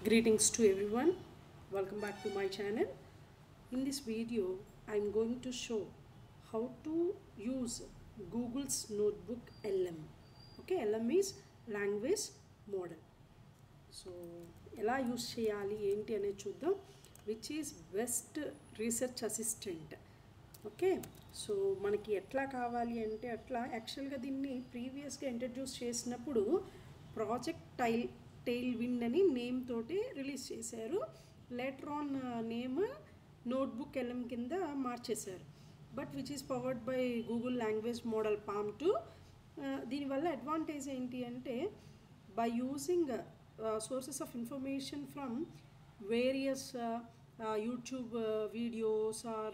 Greetings to everyone. Welcome back to my channel. In this video, I am going to show how to use Google's Notebook LM. Okay, LM is language model. So, ఎలా use చేయాలి ఏంటి అనేది చూద్దాం, which is best research assistant. Okay, so మనకి ఎట్లా కావాలి అంటే అట్లా యాక్చువల్గా దీన్ని ప్రీవియస్గా ఇంట్రడ్యూస్ చేసినప్పుడు ప్రాజెక్ట్ టెయిల్ విండ్ అని నేమ్ తోటి రిలీజ్ చేశారు. Later on name notebook LM కింద మార్చేశారు. But which is powered by Google language model palm 2. దీనివల్ల అడ్వాంటేజ్ ఏంటి అంటే by using sources of information from various YouTube videos or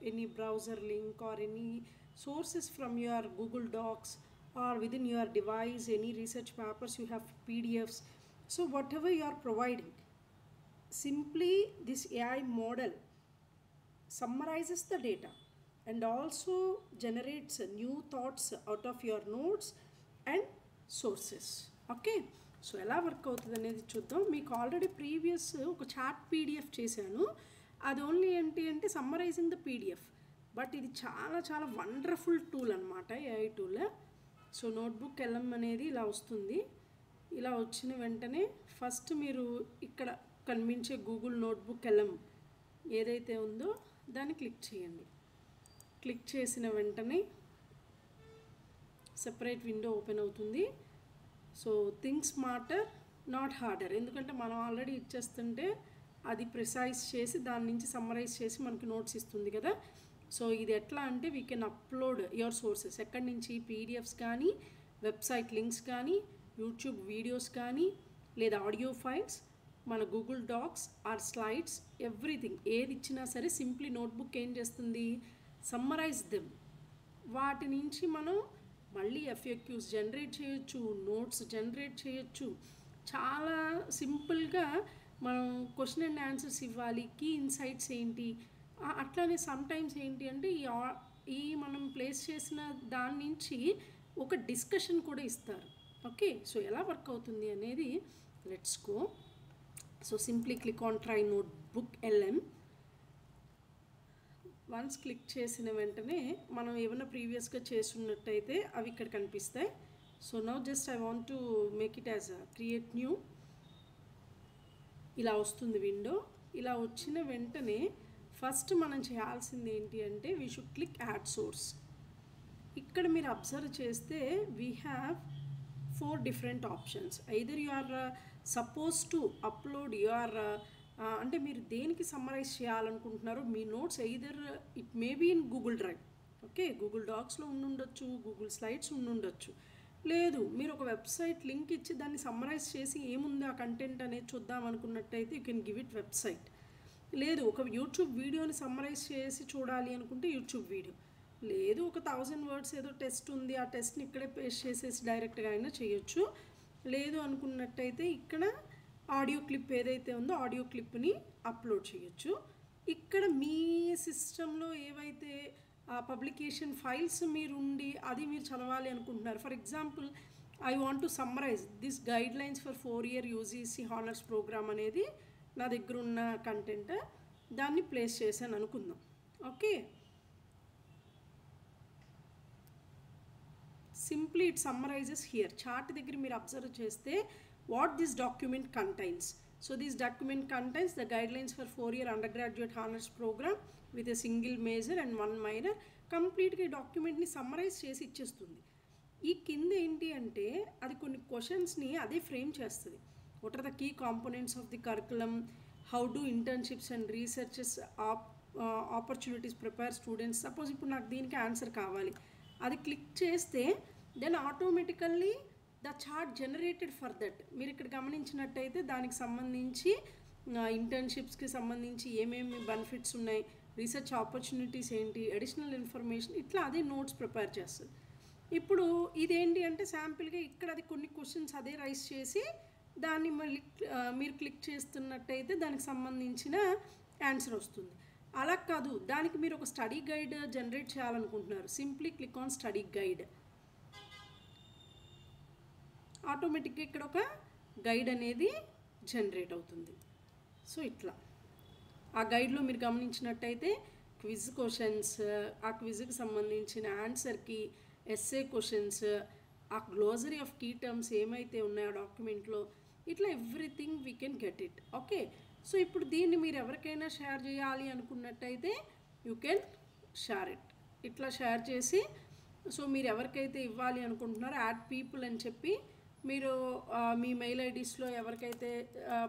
any browser link or any sources from your Google Docs or within your device, any research papers you have, PDFs, so whatever you are providing, simply this AI model summarizes the data and also generates new thoughts out of your notes and sources. Okay, so ఎలా work అవుతుంది అనేది చూద్దాం. మీకు already previous ఒక chat PDF చేశాను, అది only ఏంటి అంటే సమ్మరైజింగ్ ద పీడిఎఫ్. బట్ ఇది చాలా చాలా వండర్ఫుల్ టూల్ అనమాట, AI tool. So notebook LM అనేది ఇలా వస్తుంది. ఇలా వచ్చిన వెంటనే ఫస్ట్ మీరు ఇక్కడ కనిపించే గూగుల్ నోట్బుక్ ఎల్ఎం ఏదైతే ఉందో దాన్ని క్లిక్ చేయండి. క్లిక్ చేసిన వెంటనే సెపరేట్ విండో ఓపెన్ అవుతుంది. So think smarter not harder, ఎందుకంటే మనం ఆల్రెడీ ఇచ్చేస్తుంటే అది ప్రిసైజ్ చేసి దాని నుంచి సమ్మరైజ్ చేసి మనకి నోట్స్ ఇస్తుంది కదా. సో ఇది ఎట్లా అంటే we can upload your sources, ఎక్కడి నుంచి పీడిఎఫ్స్ కానీ, వెబ్సైట్ లింక్స్ కానీ, యూట్యూబ్ వీడియోస్ కానీ, లేదా ఆడియో ఫైల్స్, మన Google Docs or slides, everything ఏది ఇచ్చినా సరే సింప్లీ నోట్బుక్ ఏం చేస్తుంది, సమ్మరైజ్ దెమ్. వాటి నుంచి మనం మళ్ళీ ఎఫ్ఏక్యూస్ జనరేట్ చేయొచ్చు, నోట్స్ జనరేట్ చేయొచ్చు. చాలా సింపుల్గా మనం క్వశ్చన్ అండ్ ఆన్సర్స్ ఇవ్వాలి, కీ ఇన్సైట్స్ ఏంటి, అట్లానే సమ్టైమ్స్ ఏంటి అంటే ఈ మనం ప్లేస్ చేసిన దాని నుంచి ఒక డిస్కషన్ కూడా ఇస్తారు. ఓకే, సో ఎలా వర్క్ అవుతుంది అనేది let's go. So simply click on try notebook LM. Once click చేసిన వెంటనే మనం ఏమైనా ప్రీవియస్గా చేస్తున్నట్టయితే అవి ఇక్కడ కనిపిస్తాయి. So now just I want to make it as create new. ఇలా వస్తుంది విండో. ఇలా వచ్చిన వెంటనే ఫస్ట్ మనం చేయాల్సింది ఏంటి అంటే we should click add source. ఇక్కడ మీరు అబ్జర్వ్ చేస్తే we have 4 different options. Either you are suppose to upload your అంటే మీరు దేనికి సమ్మరైజ్ చేయాలనుకుంటున్నారో మీ notes, either it may be in Google Drive, okay, Google డాక్స్లో ఉండుండొచ్చు, గూగుల్ స్లైడ్స్ ఉండుండొచ్చు, లేదు మీరు ఒక వెబ్సైట్ లింక్ ఇచ్చి దాన్ని సమ్మరైజ్ చేసి ఏముంది ఆ కంటెంట్ అనేది చూద్దాం అనుకున్నట్టయితే you can give it website. లేదు ఒక యూట్యూబ్ వీడియోని సమ్మరైజ్ చేసి చూడాలి అనుకుంటే యూట్యూబ్ వీడియో, లేదు ఒక 1000 words ఏదో టెస్ట్ ఉంది ఆ టెస్ట్ని ఇక్కడే పేస్ట్ చేసేసి డైరెక్ట్గా అయినా చేయొచ్చు. లేదు అనుకున్నట్టయితే ఇక్కడ ఆడియో క్లిప్ ఏదైతే ఉందో ఆడియో క్లిప్ని అప్లోడ్ చేయొచ్చు. ఇక్కడ మీ సిస్టంలో ఏవైతే పబ్లికేషన్ ఫైల్స్ మీరు ఉండి అది మీరు చదవాలి అనుకుంటున్నారు, for example I want to summarize this guidelines for 4-year UGC honours program అనేది నా దగ్గర ఉన్న కంటెంట్, దాన్ని ప్లేస్ చేశాను అనుకుందాం. Okay, simply it summarizes here. Chart దగ్గర మీరు అబ్జర్వ్ చేస్తే what this document contains. So this document contains the guidelines for 4-year undergraduate honors program with a single major and 1 minor. కంప్లీట్గా ఈ డాక్యుమెంట్ని సమ్మరైజ్ చేసి ఇచ్చేస్తుంది. ఈ కింద ఏంటి అంటే అది కొన్ని క్వశ్చన్స్ని అదే ఫ్రేమ్ చేస్తుంది. What are the key components of the curriculum, how do internships and researches opportunities prepare students. Suppose ఇప్పుడు నాకు దీనికి ఆన్సర్ కావాలి, అది క్లిక్ చేస్తే then automatically the chart generated for that. మీరు ఇక్కడ గమనించినట్టయితే దానికి సంబంధించి ఇంటర్న్షిప్స్కి సంబంధించి ఏమేమి బెనిఫిట్స్ ఉన్నాయి, రీసెర్చ్ ఆపర్చునిటీస్ ఏంటి, అడిషనల్ ఇన్ఫర్మేషన్, ఇట్లా అదే నోట్స్ ప్రిపేర్ చేస్తుంది. ఇప్పుడు ఇదేంటి అంటే శాంపిల్గా ఇక్కడ అది కొన్ని క్వశ్చన్స్ అదే రైస్ చేసి దాన్ని మళ్ళీ మీరు క్లిక్ చేస్తున్నట్టయితే దానికి సంబంధించిన ఆన్సర్ వస్తుంది. అలా కాదు, దానికి మీరు ఒక స్టడీ గైడ్ జనరేట్ చేయాలనుకుంటున్నారు, simply click on study guide. ఆటోమేటిక్గా ఇక్కడ ఒక గైడ్ అనేది జనరేట్ అవుతుంది. సో ఇట్లా ఆ గైడ్లో మీరు గమనించినట్టయితే క్విజ్ క్వశ్చన్స్, ఆ క్విజ్కి సంబంధించిన ఆన్సర్కి ఎస్ఏ క్వశ్చన్స్, ఆ గ్లోజరీ ఆఫ్ కీ టర్మ్స్ ఏమైతే ఉన్నాయో డాక్యుమెంట్లో, ఇట్లా everything we can get it. Okay, so ఇప్పుడు దీన్ని మీరు ఎవరికైనా షేర్ చేయాలి అనుకున్నట్టయితే యూ కెన్ షేర్ ఇట్. ఇట్లా షేర్ చేసి, సో మీరు ఎవరికైతే ఇవ్వాలి అనుకుంటున్నారో యాడ్ పీపుల్ అని చెప్పి మీరు మీ మెయిల్ ఐడీస్లో ఎవరికైతే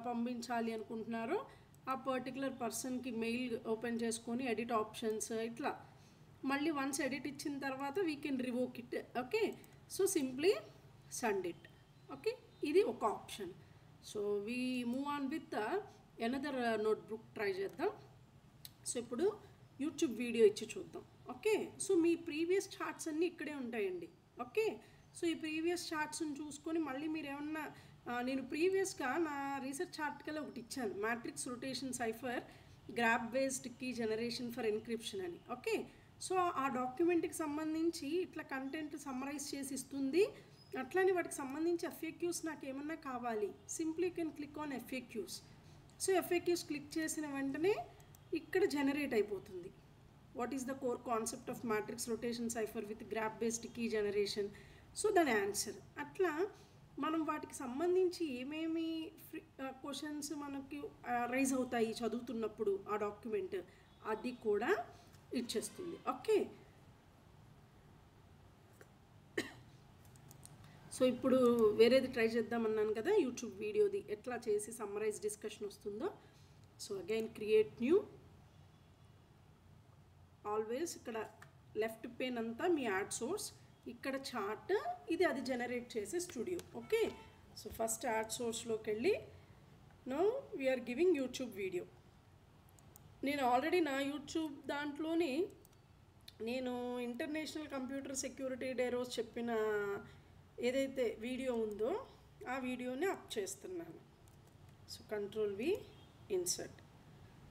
పంపించాలి అనుకుంటున్నారో ఆ పర్టికులర్ పర్సన్కి మెయిల్ ఓపెన్ చేసుకొని ఎడిట్ ఆప్షన్స్ ఇట్లా మళ్ళీ వన్స్ ఎడిట్ ఇచ్చిన తర్వాత we can revoke it. Okay, so simply send it. Okay, ఇది ఒక option. So we move on with another notebook try చేద్దాం. సో ఇప్పుడు యూట్యూబ్ వీడియో ఇచ్చి చూద్దాం. ఓకే, సో మీ ప్రీవియస్ చార్ట్స్ అన్నీ ఇక్కడే ఉంటాయండి. ఓకే, సో ఈ ప్రీవియస్ చార్ట్స్ని చూసుకొని మళ్ళీ మీరు ఏమన్నా నేను ప్రీవియస్గా నా రీసెర్చ్ చార్ట్కల్లా ఒకటి ఇచ్చాను, matrix rotation cipher grab based key generation for encryption అని. ఓకే, సో ఆ డాక్యుమెంట్కి సంబంధించి ఇట్లా కంటెంట్ సమ్మరైజ్ చేసి ఇస్తుంది. అట్లానే వాటికి సంబంధించి ఎఫ్ఏక్యూస్ నాకు ఏమన్నా కావాలి, simply can click on FAQs. So FAQs click చేసిన వెంటనే ఇక్కడ జనరేట్ అయిపోతుంది. What is the core concept of matrix rotation cipher with grab based key generation, so దాని ఆన్సర్. అట్లా మనం వాటికి సంబంధించి ఏమేమి క్వశ్చన్స్ మనకి రైజ్ అవుతాయి చదువుతున్నప్పుడు ఆ డాక్యుమెంట్, అది కూడా ఇచ్చేస్తుంది. ఓకే, సో ఇప్పుడు వేరేది ట్రై చేద్దామన్నాను కదా, యూట్యూబ్ వీడియోది ఎట్లా చేసి సమ్మరైజ్ డిస్కషన్ వస్తుందో. So again create new. Always ఇక్కడ లెఫ్ట్ పేన్ అంతా మీ యాడ్ సోర్స్, ఇక్కడ చార్ట్, ఇది అది జనరేట్ చేసే studio. Okay, so first add సోర్స్లోకి వెళ్ళి now we're giving YouTube video. నేను ఆల్రెడీ నా యూట్యూబ్ దాంట్లోనే నేను ఇంటర్నేషనల్ కంప్యూటర్ సెక్యూరిటీ డే రోజు చెప్పిన ఏదైతే వీడియో ఉందో ఆ వీడియోని అప్ చేస్తున్నాను. So control V insert.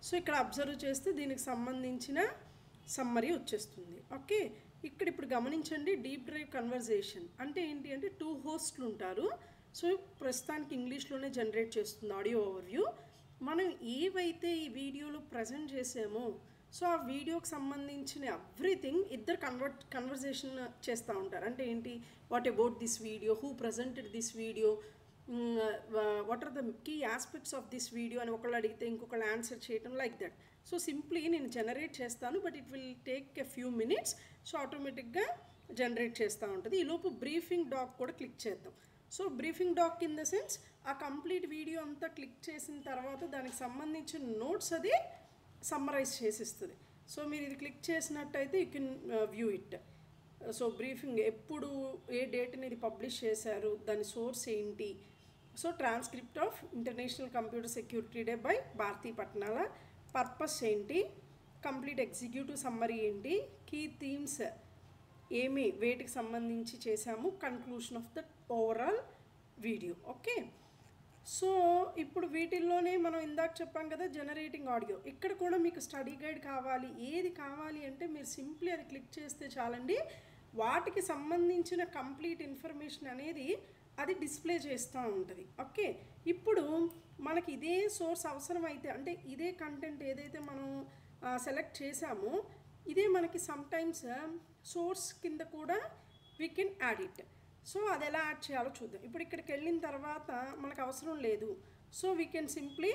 So ఇక్కడ అబ్జర్వ్ చేస్తే దీనికి సంబంధించిన సమ్మరీ వచ్చేస్తుంది. ఓకే, ఇక్కడ ఇప్పుడు గమనించండి, డీప్ డ్రైవ్ కన్వర్జేషన్ అంటే ఏంటి అంటే 2 హోస్ట్లు ఉంటారు. సో ప్రస్తుతానికి ఇంగ్లీష్లోనే జనరేట్ చేస్తుంది ఆడియో ఓవర్వ్యూ. మనం ఏవైతే ఈ వీడియోలో ప్రజెంట్ చేసామో సో ఆ వీడియోకి సంబంధించిన ఎవ్రీథింగ్ ఇద్దరు కన్వర్జేషన్ చేస్తూ ఉంటారు. అంటే ఏంటి, what about this video, who presented this video, what are the key aspects of this video అని ఒకళ్ళు అడిగితే ఇంకొకళ్ళు ఆన్సర్ చేయటం, లైక్ దట్. సో సింప్లీ నేను జనరేట్ చేస్తాను, but it will take a few minutes. So ఆటోమేటిక్గా జనరేట్ చేస్తూ ఉంటుంది. ఈలోపు బ్రీఫింగ్ డాక్ కూడా క్లిక్ చేద్దాం. So briefing doc in the sense ఆ కంప్లీట్ వీడియో అంతా క్లిక్ చేసిన తర్వాత దానికి సంబంధించిన నోట్స్ అది సమ్మరైజ్ చేసిస్తుంది. సో మీరు ఇది క్లిక్ చేసినట్టయితే you can view it. So briefing ఎప్పుడు ఏ డేట్ని ఇది పబ్లిష్ చేశారు, దాని సోర్స్ ఏంటి, so transcript of international computer security day by Bharathi Patnala, purpose ఏంటి, కంప్లీట్ ఎగ్జిక్యూటివ్ సమ్మరీ ఏంటి, కీ థీమ్స్ ఏమి వేటికి సంబంధించి చేశాము, conclusion of the overall video. Okay, so ఇప్పుడు వీటిల్లోనే మనం ఇందాక చెప్పాం కదా జనరేటింగ్ ఆడియో. ఇక్కడ కూడా మీకు స్టడీ గైడ్ కావాలి, ఏది కావాలి అంటే మీరు సింప్లీ అది క్లిక్ చేస్తే చాలండి, వాటికి సంబంధించిన కంప్లీట్ ఇన్ఫర్మేషన్ అనేది అది డిస్ప్లే చేస్తూ ఉంటుంది. ఓకే, ఇప్పుడు మనకి ఇదే సోర్స్ అవసరమైతే అంటే ఇదే కంటెంట్ ఏదైతే మనం సెలెక్ట్ చేసామో ఇదే మనకి సమ్టైమ్స్ సోర్స్ కింద కూడా we can add it. So అది ఎలా యాడ్ చేయాలో చూద్దాం. ఇప్పుడు ఇక్కడికి వెళ్ళిన తర్వాత మనకు అవసరం లేదు, so we can simply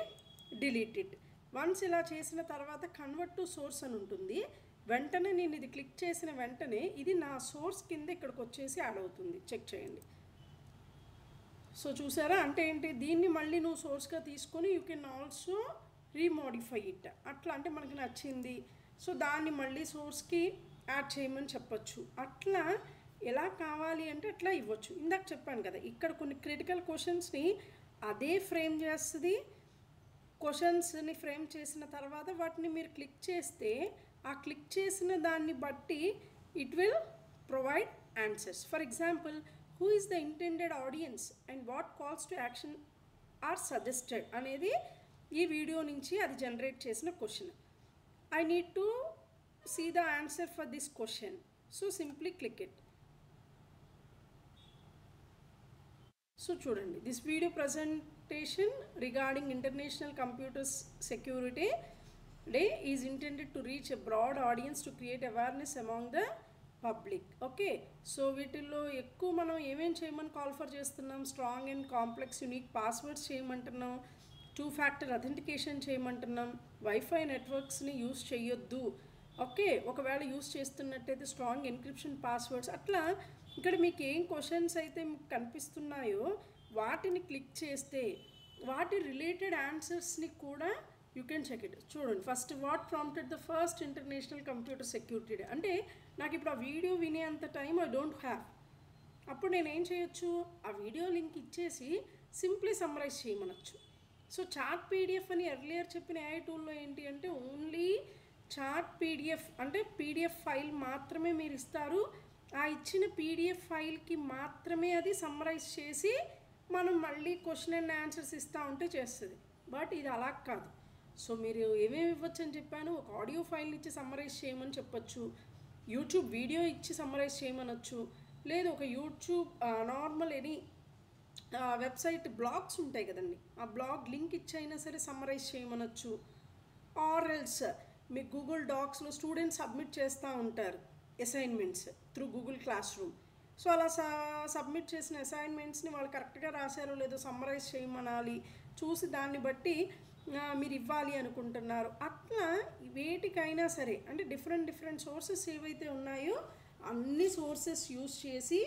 delete it. Once ఇలా చేసిన తర్వాత కన్వర్ట్ టు సోర్స్ అని ఉంటుంది. వెంటనే నేను ఇది క్లిక్ చేసిన వెంటనే ఇది నా సోర్స్ కింద ఇక్కడికి వచ్చేసి యాడ్ అవుతుంది. చెక్ చేయండి. సో చూసారా, అంటే ఏంటి, దీన్ని మళ్ళీ నువ్వు సోర్స్గా తీసుకొని you can also remodify it. అట్లా అంటే మనకి నచ్చింది సో దాన్ని మళ్ళీ సోర్స్కి యాడ్ చేయమని చెప్పచ్చు. అట్లా ఎలా కావాలి అంటే అట్లా ఇవ్వచ్చు. ఇందాక చెప్పాను కదా, ఇక్కడ కొన్ని క్రిటికల్ క్వశ్చన్స్ని అదే ఫ్రేమ్ చేస్తుంది. క్వశ్చన్స్ని ఫ్రేమ్ చేసిన తర్వాత వాటిని మీరు క్లిక్ చేస్తే ఆ క్లిక్ చేసిన దాన్ని బట్టి it will provide answers. For example, who is the intended audience and what calls to action are suggested అనేది ఈ వీడియో నుంచి అది జనరేట్ చేసిన question. I need to see the answer for this question, so simply click it. So చూడండి, this video present presentation regarding International Computer Security Day is intended to reach a broad audience to create awareness among the public. Okay, so వీటిల్లో ఎక్కువ మనం ఏమేం చేయమని call for చేస్తున్నాం, strong and complex unique passwords చేయమంటున్నాం, 2-factor authentication చేయమంటున్నాం, WiFi నెట్వర్క్స్ని use చేయొద్దు. ఓకే, ఒకవేళ యూస్ చేస్తున్నట్టయితే స్ట్రాంగ్ ఎన్క్రిప్షన్ పాస్వర్డ్స్. అట్లా ఇక్కడ మీకు ఏం క్వశ్చన్స్ అయితే మీకు కనిపిస్తున్నాయో వాటిని క్లిక్ చేస్తే వాటి రిలేటెడ్ ఆన్సర్స్ని కూడా యూ కెన్ చెక్ ఇట్. చూడండి, first what prompted the first international computer security day. అంటే నాకు ఇప్పుడు ఆ వీడియో వినేంత టైం ఐ డోంట్ హ్యావ్. అప్పుడు నేను ఏం చేయొచ్చు, ఆ వీడియో లింక్ ఇచ్చేసి సింప్లీ సమ్మరైజ్ చేయమనొచ్చు. సో చాట్ పీడిఎఫ్ అని ఎర్లియర్ చెప్పిన AI టూల్లో ఏంటి అంటే ఓన్లీ చాట్ పీడిఎఫ్ అంటే పీడిఎఫ్ ఫైల్ మాత్రమే మీరు ఇస్తారు. ఆ ఇచ్చిన పీడిఎఫ్ ఫైల్కి మాత్రమే అది సమ్మరైజ్ చేసి మనం మళ్ళీ క్వశ్చన్ అండ్ ఆన్సర్స్ ఇస్తూ ఉంటే చేస్తుంది. బట్ ఇది అలా కాదు. సో మీరు ఏమేమి ఇవ్వచ్చు అని చెప్పాను, ఒక ఆడియో ఫైల్ ఇచ్చి సమ్మరైజ్ చేయమని చెప్పొచ్చు, యూట్యూబ్ వీడియో ఇచ్చి సమ్మరైజ్ చేయమనొచ్చు, లేదు ఒక YouTube normal any website blogs ఉంటాయి కదండి, ఆ బ్లాగ్ లింక్ ఇచ్చైనా సరే సమ్మరైజ్ చేయమనొచ్చు. ఆర్ ఎల్స్ మీ గూగుల్ డాక్స్లో స్టూడెంట్స్ సబ్మిట్ చేస్తూ ఉంటారు assignments through Google classroom. So అలా సబ్మిట్ చేసిన అసైన్మెంట్స్ని వాళ్ళు కరెక్ట్గా రాశారో లేదో సమ్మరైజ్ చేయమనాలి, చూసి దాన్ని బట్టి మీరు ఇవ్వాలి అనుకుంటున్నారు. అట్లా వేటికైనా సరే అంటే డిఫరెంట్ సోర్సెస్ ఏవైతే ఉన్నాయో అన్ని సోర్సెస్ యూస్ చేసి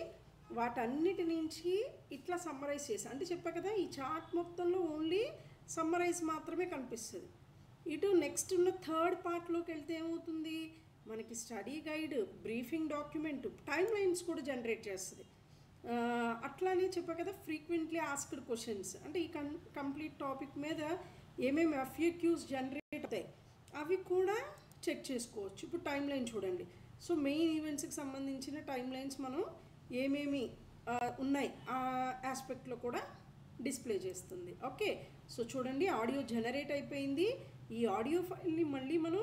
వాటన్నిటి నుంచి ఇట్లా సమ్మరైజ్ చేసి, అంటే చెప్పా కదా ఈ చార్ట్ మొత్తంలో ఓన్లీ సమ్మరైజ్ మాత్రమే కనిపిస్తుంది. ఇటు నెక్స్ట్ ఉన్న థర్డ్ పార్ట్లోకి వెళ్తే ఏమవుతుంది, మనకి study guide, briefing document, time lines కూడా జనరేట్ చేస్తుంది. అట్లానే చెప్పా కదా ఫ్రీక్వెంట్లీ ఆస్క్డ్ క్వశ్చన్స్, అంటే ఈ కంప్లీట్ టాపిక్ మీద ఏమేమి FAQs జనరేట్ అవుతాయి అవి కూడా చెక్ చేసుకోవచ్చు. ఇప్పుడు టైమ్ లైన్ చూడండి. సో మెయిన్ ఈవెంట్స్కి సంబంధించిన టైమ్ లైన్స్ మనం ఏమేమి ఉన్నాయి ఆ ఆస్పెక్ట్లో కూడా డిస్ప్లే చేస్తుంది. ఓకే, సో చూడండి ఆడియో జనరేట్ అయిపోయింది. ఈ ఆడియో ఫైల్ని మళ్ళీ మనం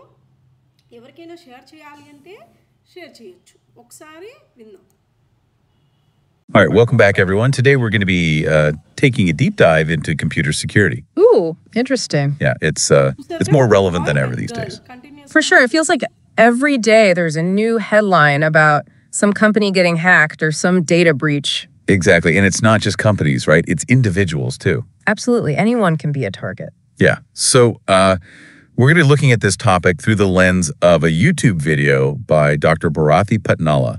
ఎవరికైనా షేర్ చేయాలి అంటే షేర్ చేయొచ్చు. ఒకసారి విందాం. All right, welcome back, everyone. Today we're going to be taking a deep dive into computer security. Ooh, interesting. Yeah, it's more relevant than ever these days. For sure. It feels like every day there's a new headline about some company getting hacked or some data breach. Exactly, and it's not just companies, right? It's individuals, too. Absolutely. Anyone can be a target. Yeah, so we're going to be looking at this topic through the lens of a YouTube video by Dr. Bharathi Patnala,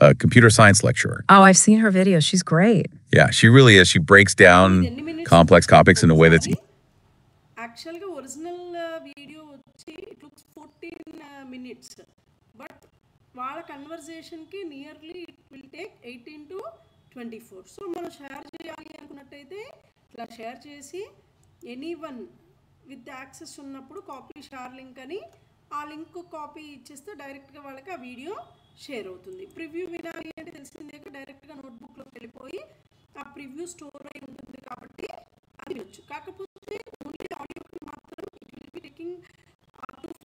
a computer science lecturer. Oh, I've seen her videos. She's great. Yeah, she really is. She breaks down complex topics in a way that's... Actually, original video it looks 14 minutes. But వాళ్ళ కన్వర్జేషన్కి nearly it will take 18 to 24. So మనం share చేయాలి అనుకున్నట్టయితే ఇట్లా share చేసి anyone with access ఉన్నప్పుడు copy share link అని ఆ లింక్ కాపీ ఇచ్చేస్తే డైరెక్ట్గా వాళ్ళకి ఆ వీడియో షేర్ అవుతుంది. ప్రివ్యూ వినాలి అంటే తెలిసిందే డైరెక్ట్గా నోట్బుక్లోకి వెళ్ళిపోయి ఆ ప్రివ్యూ స్టోర్ అయి ఉంటుంది కాబట్టి అది వచ్చు. కాకపోతే ఓన్లీ ఆడియోకి మాత్రం it will be taking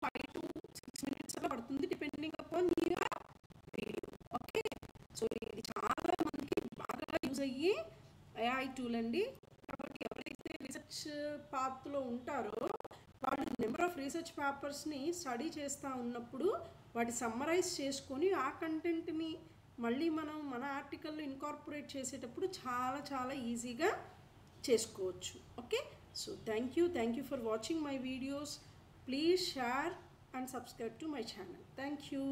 5 to 6 minutes అలా పడుతుంది depending upon your video. Okay, so ఇది చాలా మందికి బాగా యూజ్ అయ్యి AI టూల్ అండి. కాబట్టి ఎవరైతే రీసెర్చ్ పాత్లో ఉంటారో వాళ్ళు నెంబర్ ఆఫ్ రీసెర్చ్ పేపర్స్ని స్టడీ చేస్తూ ఉన్నప్పుడు వాటి సమ్మరైజ్ చేసుకొని ఆ కంటెంట్ని మళ్ళీ మనం మన ఆర్టికల్లో ఇన్కార్పొరేట్ చేసేటప్పుడు చాలా ఈజీగా చేసుకోవచ్చు. Okay, so thank you for watching my videos. Please share and subscribe to my channel. Thank you.